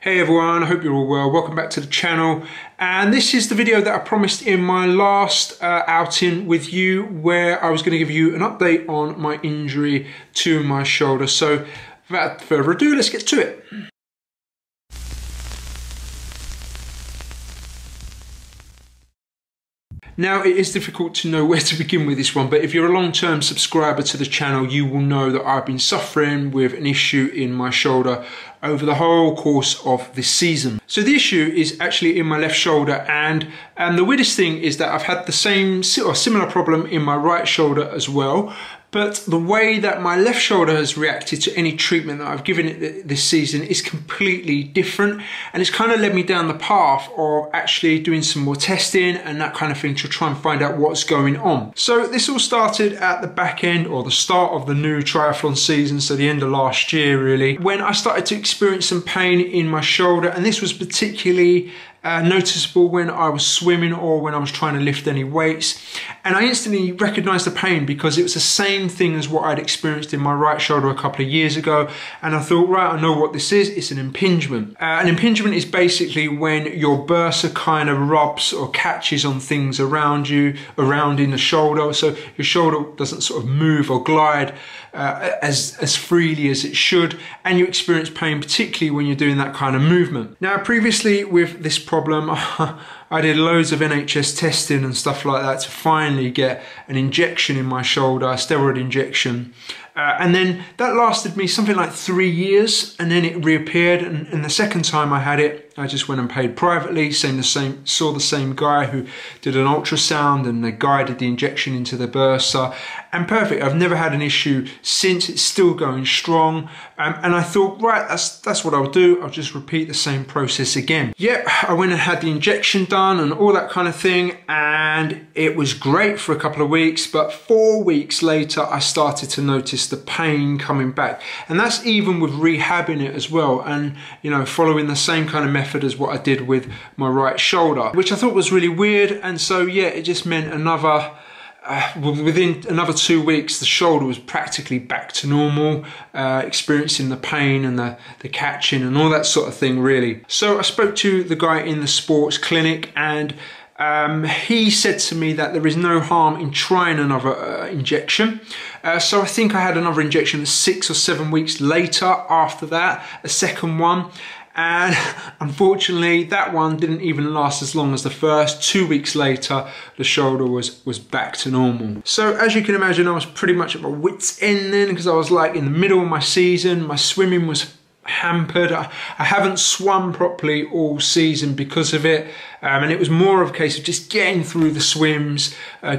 Hey everyone, I hope you're all well. Welcome back to the channel. And this is the video that I promised in my last outing with you, where I was going to give you an update on my injury to my shoulder. So without further ado, let's get to it. Now, it is difficult to know where to begin with this one, but if you're a long-term subscriber to the channel, you will know that I've been suffering with an issue in my shoulder over the whole course of this season. So the issue is actually in my left shoulder, and the weirdest thing is that I've had the same or similar problem in my right shoulder as well. But the way that my left shoulder has reacted to any treatment that I've given it this season is completely different. And it's kind of led me down the path of actually doing some more testing and that kind of thing to try and find out what's going on. So this all started at the back end or the start of the new triathlon season, so the end of last year really, when I started to experience some pain in my shoulder. And this was particularly noticeable when I was swimming or when I was trying to lift any weights. And I instantly recognized the pain because it was the same thing as what I'd experienced in my right shoulder a couple of years ago. And I thought, right, I know what this is. It's an impingement. An impingement is basically when your bursa kind of rubs or catches on things around you, around in the shoulder. So your shoulder doesn't sort of move or glide as freely as it should, and you experience pain particularly when you're doing that kind of movement. Now, previously with this problem, I did loads of NHS testing and stuff like that to finally get an injection in my shoulder, a steroid injection. And then that lasted me something like 3 years, and then it reappeared. And the second time I had it, I just went and paid privately, saw the same guy who did an ultrasound, and they guided the injection into the bursa, and perfect. I've never had an issue since. It's still going strong. And I thought, right, that's what I'll do. I'll just repeat the same process again. Yep, I went and had the injection done and all that kind of thing, and it was great for a couple of weeks, but 4 weeks later, I started to notice the pain coming back. And that's even with rehabbing it as well, and you know, following the same kind of method as what I did with my right shoulder, which I thought was really weird. And so yeah, it just meant within another 2 weeks, the shoulder was practically back to normal, experiencing the pain and the catching and all that sort of thing really. So I spoke to the guy in the sports clinic, and he said to me that there is no harm in trying another injection. So I think I had another injection 6 or 7 weeks later after that, a second one. And unfortunately, that one didn't even last as long as the first. 2 weeks later, the shoulder was back to normal. So as you can imagine, I was pretty much at my wit's end then, because I was like in the middle of my season. My swimming was hampered. I haven't swum properly all season because of it, and it was more of a case of just getting through the swims,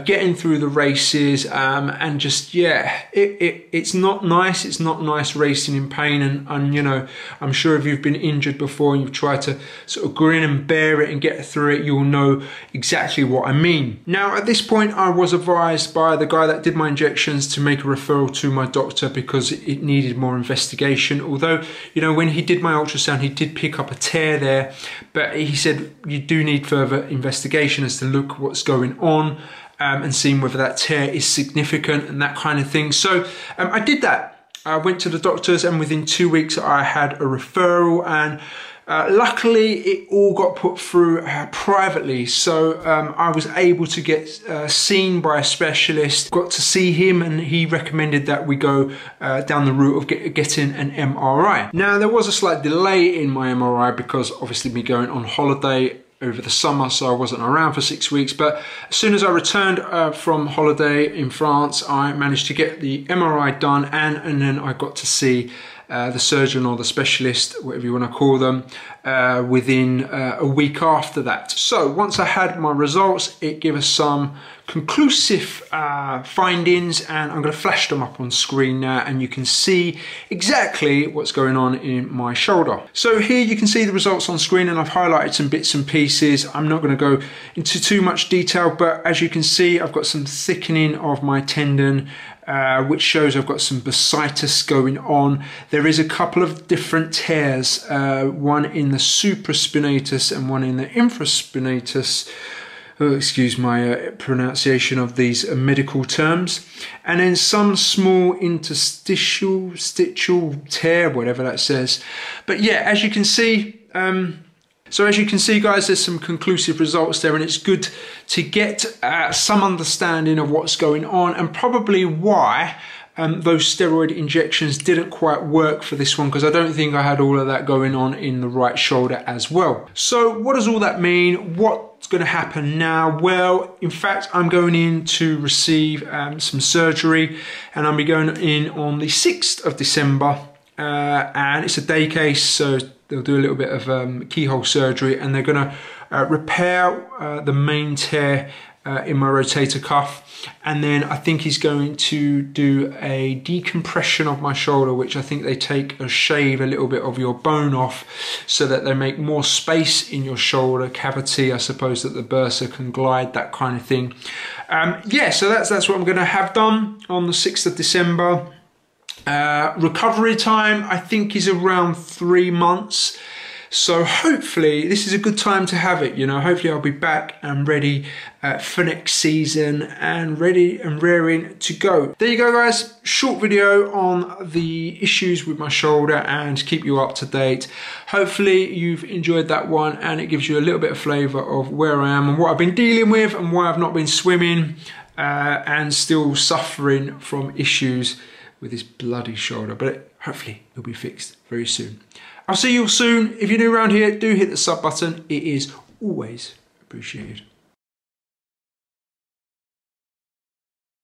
getting through the races, and just yeah, it's not nice. It's not nice racing in pain, and you know, I'm sure if you've been injured before and you've tried to sort of grin and bear it and get through it, you'll know exactly what I mean. Now at this point, I was advised by the guy that did my injections to make a referral to my doctor because it needed more investigation. Although, you know, when he did my ultrasound, he did pick up a tear there, but he said you do need further investigation as to look what's going on, and seeing whether that tear is significant and that kind of thing. So I did that. I went to the doctors, and within 2 weeks I had a referral, and luckily it all got put through privately. So I was able to get seen by a specialist, got to see him, and he recommended that we go down the route of getting an MRI. Now there was a slight delay in my MRI because obviously me going on holiday over the summer, so I wasn't around for 6 weeks. But as soon as I returned from holiday in France, I managed to get the MRI done, and then I got to see the surgeon or the specialist, whatever you want to call them, within a week after that. So once I had my results, it gave us some conclusive findings, and I'm going to flash them up on screen now, and you can see exactly what's going on in my shoulder. So here you can see the results on screen, and I've highlighted some bits and pieces. I'm not going to go into too much detail, but as you can see, I've got some thickening of my tendon, which shows I've got some bursitis going on. There is a couple of different tears, one in the supraspinatus and one in the infraspinatus. Oh, excuse my pronunciation of these medical terms. And then some small interstitial tear, whatever that says. But yeah, as you can see, So as you can see, guys, there's some conclusive results there, and it's good to get some understanding of what's going on and probably why those steroid injections didn't quite work for this one, because I don't think I had all of that going on in the right shoulder as well. So what does all that mean? What's going to happen now? Well, in fact, I'm going in to receive some surgery, and I'll be going in on the 6th of December, and it's a day case, so they'll do a little bit of keyhole surgery, and they're going to repair the main tear in my rotator cuff, and then I think he's going to do a decompression of my shoulder, which I think they take a shave a little bit of your bone off so that they make more space in your shoulder cavity, I suppose, that the bursa can glide, that kind of thing. Yeah, so that's what I'm going to have done on the 6th of December. Recovery time, I think, is around 3 months. So hopefully this is a good time to have it, you know. Hopefully I'll be back and ready for next season and ready and raring to go. There you go, guys. Short video on the issues with my shoulder and keep you up to date. Hopefully you've enjoyed that one, and it gives you a little bit of flavour of where I am and what I've been dealing with and why I've not been swimming and still suffering from issues with this bloody shoulder. But hopefully it'll be fixed very soon. I'll see you all soon. If you're new around here, do hit the sub button. It is always appreciated.